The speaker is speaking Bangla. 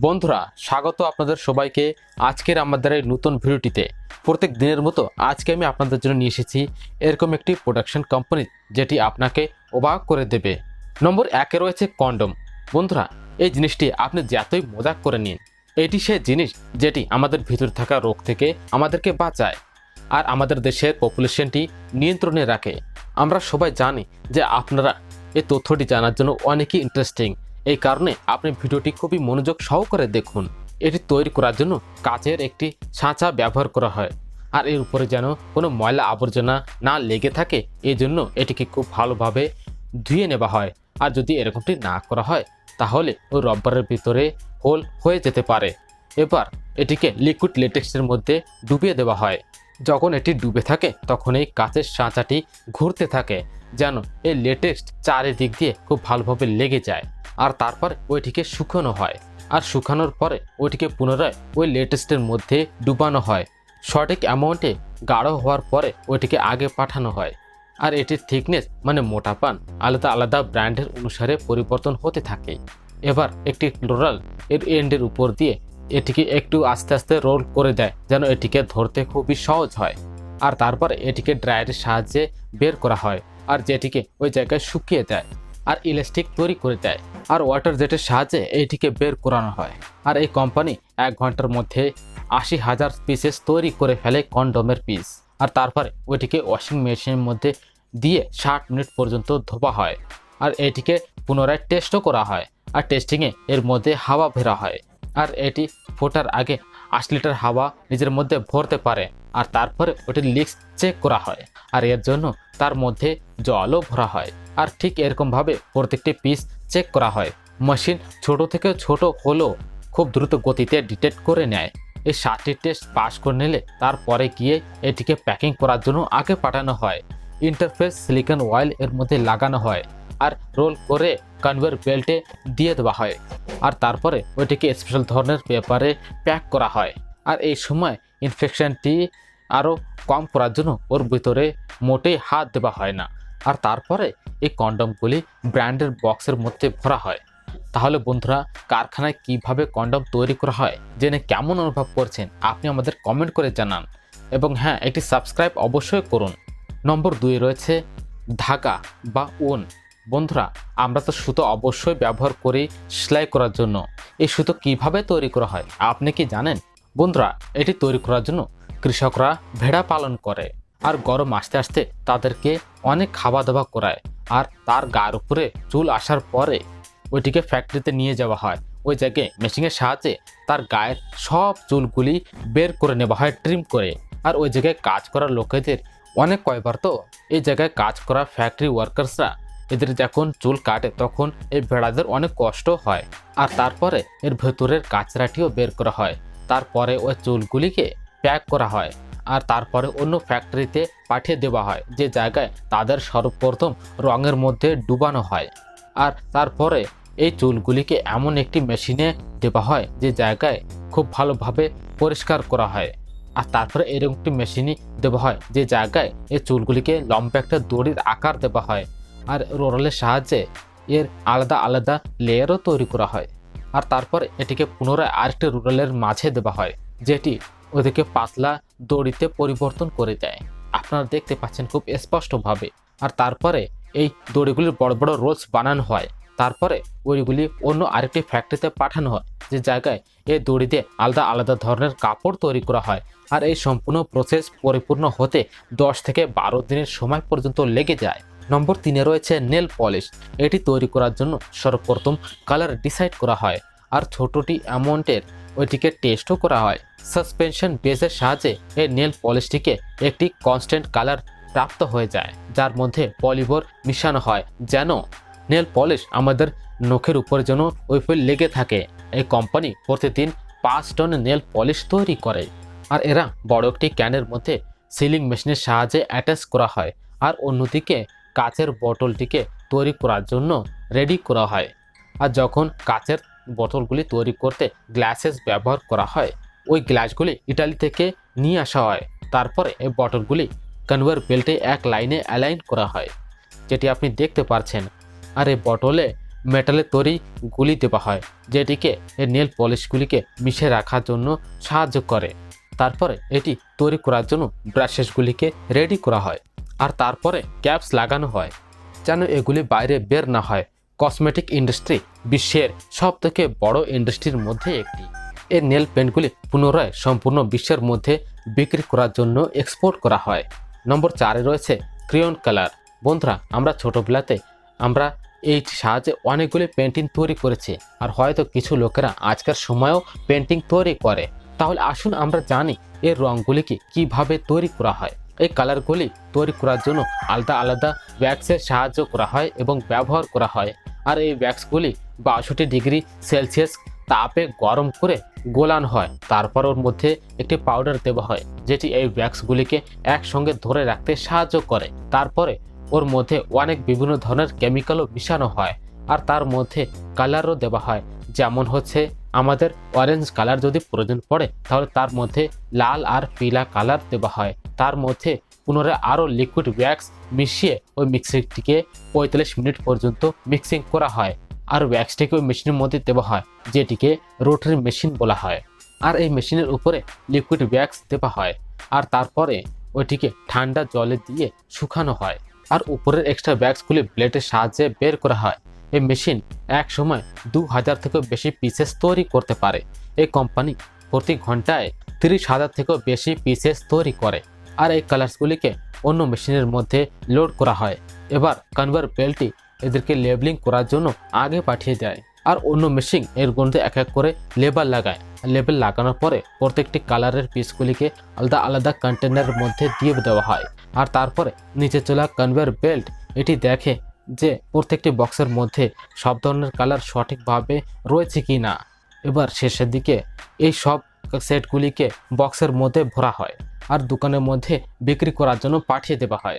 বন্ধুরা স্বাগত আপনাদের সবাইকে আজকের আমাদের এই নতুন ভিডিওটিতে। প্রত্যেক দিনের মতো আজকে আমি আপনাদের জন্য নিয়ে এসেছি এরকম একটি প্রোডাকশন কোম্পানি যেটি আপনাকে অবাক করে দেবে। নম্বর 1-এ রয়েছে কন্ডম। বন্ধুরা, এই জিনিসটি আপনি যতই মজাক করে নিন, এটি সে জিনিস যেটি আমাদের ভিতরে থাকা রোগ থেকে আমাদেরকে বাঁচায় আর আমাদের দেশের পপুলেশনটি নিয়ন্ত্রণে রাখে। আমরা সবাই জানি যে আপনারা এই তথ্যটি জানার জন্য অনেকই ইন্টারেস্টিং। এই কারণে আপনি ভিডিওটি খুবই মনোযোগ সহকারে দেখুন। এটি তৈরি করার জন্য কাচের একটি ছাঁচা ব্যবহার করা হয়, আর এর উপরে যেন কোনো ময়লা আবর্জনা না লেগে থাকে এই জন্য এটিকে খুব ভালোভাবে ধুয়ে নেওয়া হয়। আর যদি এরকমটি না করা হয় তাহলে ওই রবারের ভিতরে হোল হয়ে যেতে পারে। এবার এটিকে লিকুইড লেটেক্সের মধ্যে ডুবিয়ে দেওয়া হয়। যখন এটি ডুবে থাকে তখন এই কাচের ছাঁচাটি ঘুরতে থাকে যেন এই লেটেক্স চারিদিক দিয়ে খুব ভালোভাবে লেগে যায়। আর তারপর ওইটিকে শুকানো হয়, আর শুকানোর পরে ওইটিকে পুনরায় ওই লেটেক্সের মধ্যে ডুবানো হয়। সঠিক অ্যামাউন্টে গাঢ় হওয়ার পরে ওইটিকে আগে পাঠানো হয়। আর এটির থিকনেস মানে মোটাপান আলাদা আলাদা ব্র্যান্ডের অনুসারে পরিবর্তন হতে থাকে। এবার একটি রোলার এর এন্ডের উপর দিয়ে এটিকে একটু আস্তে আস্তে রোল করে দেয় যেন এটিকে ধরতে খুবই সহজ হয়। আর তারপর এটিকে ড্রায়ারের সাহায্যে বের করা হয়, আর যেটিকে ওই জায়গায় শুকিয়ে দেয় আর ইলাস্টিক তৈরি করে দেয়। আর ওয়াটার জেটের সাহায্যে এইটিকে বের করানো হয়। আর এই কোম্পানি 1 ঘন্টার মধ্যে 80,000 পিসেস তৈরি করে ফেলে কন্ডমের পিস। আর তারপরে ওইটিকে ওয়াশিং মেশিনের মধ্যে দিয়ে 60 মিনিট পর্যন্ত ধোয়া হয়। আর এটিকে পুনরায় টেস্টও করা হয়, আর টেস্টিংয়ে এর মধ্যে হাওয়া বেরা হয়। আর এটি ফোটার আগে 80 লিটার হাওয়া নিজের মধ্যে ভরতে পারে। আর তারপরে ওটির লিক্স চেক করা হয়, আর এর জন্য তার মধ্যে জলও ভরা হয়। আর ঠিক এরকমভাবে প্রত্যেকটি পিস চেক করা হয়। মেশিন ছোট থেকে ছোট হলেও খুব দ্রুত গতিতে ডিটেক্ট করে নেয়। এই 7টি টেস্ট পাস করে নিলে তারপরে গিয়ে এটিকে প্যাকিং করার জন্য আগে পাঠানো হয়। ইন্টারফেস সিলিকন অয়েল এর মধ্যে লাগানো হয়, আর রোল করে কনভেয়ার বেল্টে দিয়ে দেওয়া হয়। আর তারপরে ওইটিকে স্পেশাল ধরনের পেপারে প্যাক করা হয়। আর এই সময় ইনফেকশনটি আরও কম করার জন্য ওর ভিতরে মোটেই হাত দেওয়া হয় না। আর তারপরে এই কন্ডমগুলি ব্র্যান্ডের বক্সের মধ্যে ভরা হয়। তাহলে বন্ধুরা, কারখানায় কিভাবে কন্ডম তৈরি করা হয় জেনে কেমন অনুভব করছেন আপনি আমাদের কমেন্ট করে জানান। এবং হ্যাঁ, একটি সাবস্ক্রাইব অবশ্যই করুন। নম্বর 2 রয়েছে ধাগা বা উন। বন্ধুরা, আমরা তো সুতো অবশ্যই ব্যবহার করি সেলাই করার জন্য। এই সুতো কিভাবে তৈরি করা হয় আপনি কি জানেন? বন্ধুরা, এটি তৈরি করার জন্য কৃষকরা ভেড়া পালন করে, আর গরম আসতে আসতে তাদেরকে অনেক খাওয়া দাওয়া করায়। আর তার গায়ের উপরে চুল আসার পরে ওইটিকে ফ্যাক্টরিতে নিয়ে যাওয়া হয়। ওই জায়গায় মেশিনের সাহায্যে তার গায়ের সব চুলগুলি বের করে নেওয়া হয় ট্রিম করে। আর ওই জায়গায় কাজ করা লোকেদের অনেক কয়বার তো এই জায়গায় কাজ করা ফ্যাক্টরি ওয়ার্কার্সরা এদের যখন চুল কাটে তখন এই ভেড়াদের অনেক কষ্ট হয়। আর তারপরে এর ভেতরের কাচরাটিও বের করা হয়। তারপরে ওই চুলগুলিকে প্যাক করা হয়, আর তারপরে অন্য ফ্যাক্টরিতে পাঠিয়ে দেওয়া হয় যে জায়গায় তাদের সর্বপ্রথম রঙের মধ্যে ডুবানো হয়। আর তারপরে এই চুলগুলিকে এমন একটি মেশিনে দেওয়া হয় যে জায়গায় খুব ভালোভাবে পরিষ্কার করা হয়। আর তারপরে এরকম একটি মেশিনই দেওয়া হয় যে জায়গায় এই চুলগুলিকে লম্বা একটা দড়ির আকার দেওয়া হয়। আর রোলারের সাহায্যে এর আলাদা আলাদা লেয়ারও তৈরি করা হয়। আর তারপর এটিকে পুনরায় আরেকটি রোলারের মাঝে দেওয়া হয়, যেটি ওদেরকে পাতলা দড়িতে পরিবর্তন করে দেয়। আপনারা দেখতে পাচ্ছেন খুব স্পষ্টভাবে। আর তারপরে এই দড়িগুলির বড় বড় রোলস বানানো হয়। তারপরে ওইগুলি অন্য আরেকটি ফ্যাক্টরিতে পাঠানো হয় যে জায়গায় এই দড়িতে আলাদা আলাদা ধরনের কাপড় তৈরি করা হয়। আর এই সম্পূর্ণ প্রসেস পরিপূর্ণ হতে 10 থেকে 12 দিনের সময় পর্যন্ত লেগে যায়। নম্বর 3 রয়েছে নেল পলিশ। এটি তৈরি করার জন্য সর্বপ্রথম কালার ডিসাইড করা হয়, আর ছোটটি অ্যামাউন্টের ওইটিকে টেস্টও করা হয়। সাসপেনশন বেসের সাহায্যে এই নেল পলিশটিকে একটি কনস্ট্যান্ট কালার প্রাপ্ত হয়ে যায়, যার মধ্যে পলিবর মিশানো হয় যেন নেল পলিশ আমাদের নখের উপর যেন ওই লেগে থাকে। এই কোম্পানি প্রতিদিন 5 টন নেল পলিশ তৈরি করে। আর এরা বড় একটি ক্যানের মধ্যে সিলিং মেশিনের সাহায্যে অ্যাটাচ করা হয়। আর অন্যদিকে কাচের বোতলটিকে তৈরি করার জন্য রেডি করা হয়। আর যখন কাচের বোতলগুলি তৈরি করতে গ্লাসেস ব্যবহার করা হয়, ওই গ্লাসগুলি ইটালি থেকে নিয়ে আসা হয়। তারপরে এই বোতলগুলি কনভেয়ার বেল্টে এক লাইনে অ্যালাইন করা হয়, যেটি আপনি দেখতে পাচ্ছেন। আর এই বোতলে মেটালের তৈরি গুলি দেওয়া হয়, যেটিকে এই নেল পলিশগুলিকে মিশে রাখার জন্য সাহায্য করে। তারপরে এটি তৈরি করার জন্য ব্রাশেসগুলিকে রেডি করা হয়, আর তারপরে ক্যাপস লাগানো হয় যেন এগুলি বাইরে বের না হয়। কসমেটিক ইন্ডাস্ট্রি বিশ্বের সবথেকে বড় ইন্ডাস্ট্রির মধ্যে একটি। এই নেল পেন্টগুলি পুনরায় সম্পূর্ণ বিশ্বের মধ্যে বিক্রি করার জন্য এক্সপোর্ট করা হয়। নম্বর 4-এ রয়েছে ক্রেয়ন কালার। বন্ধুরা, আমরা ছোটোবেলাতে আমরা এই সাহায্যে অনেকগুলি পেন্টিং তৈরি করেছি, আর হয়তো কিছু লোকেরা আজকের সময়েও পেন্টিং তৈরি করে। তাহলে আসুন আমরা জানি এর রঙগুলিকে কিভাবে তৈরি করা হয়। এই কালারগুলি তৈরি করার জন্য আলাদা আলাদা ওয়্যাক্সের সাহায্য করা হয় এবং ব্যবহার করা হয়। আর এই ওয়্যাক্সগুলি 62 ডিগ্রি সেলসিয়াস তাপে গরম করে গোলানো হয়। তারপর ওর মধ্যে একটি পাউডার দেওয়া হয়, যেটি এই ওয়্যাক্সগুলিকে একসঙ্গে ধরে রাখতে সাহায্য করে। তারপরে ওর মধ্যে অনেক বিভিন্ন ধরনের কেমিক্যালও মিশানো হয়, আর তার মধ্যে কালারও দেওয়া হয়। যেমন হচ্ছে আমাদের অরেঞ্জ কালার যদি প্রয়োজন পড়ে, তাহলে তার মধ্যে লাল আর পিলা কালার দেওয়া হয়। তার মধ্যে পুনরায় আরও লিকুইড ওয়্যাক্স মিশিয়ে ওই মিক্সিংটিকে 45 মিনিট পর্যন্ত মিক্সিং করা হয়, আর ওয়্যাক্সটিকে ওই মেশিনের মধ্যে দেওয়া হয়, যেটিকে রোটারি মেশিন বলা হয়। আর এই মেশিনের উপরে লিকুইড ওয়্যাক্স দেওয়া হয়, আর তারপরে ওইটিকে ঠান্ডা জলে দিয়ে শুকানো হয়, আর উপরের এক্সট্রা ওয়্যাক্সগুলি ব্লেডের সাহায্যে বের করা হয়। এই মেশিন এক সময় 2000 থেকেও বেশি পিসেস তৈরি করতে পারে। এই কোম্পানি প্রতি ঘন্টায় 30,000 থেকেও বেশি পিসেস তৈরি করে। আর এই কালার্সগুলিকে অন্য মেশিনের মধ্যে লোড করা হয়। এবার কনভেয়ার বেল্টটি এদেরকে লেবেলিং করার জন্য আগে পাঠিয়ে দেয়, আর অন্য মেশিন এর মধ্যে এক এক করে লেবেল লাগায়। লেবেল লাগানোর পরে প্রত্যেকটি কালারের পিসগুলিকে আলাদা আলাদা কন্টেনারের মধ্যে দিয়ে দেওয়া হয়। আর তারপরে নিচে চলা কনভেয়ার বেল্ট এটি দেখে যে প্রত্যেকটি বক্সের মধ্যে সব ধরনের কালার সঠিকভাবে রয়েছে কি না। এবার শেষের দিকে এই সব সেটগুলিকে বক্সের মধ্যে ভরা হয়, আর দোকানের মধ্যে বিক্রি করার জন্য পাঠিয়ে দেওয়া হয়।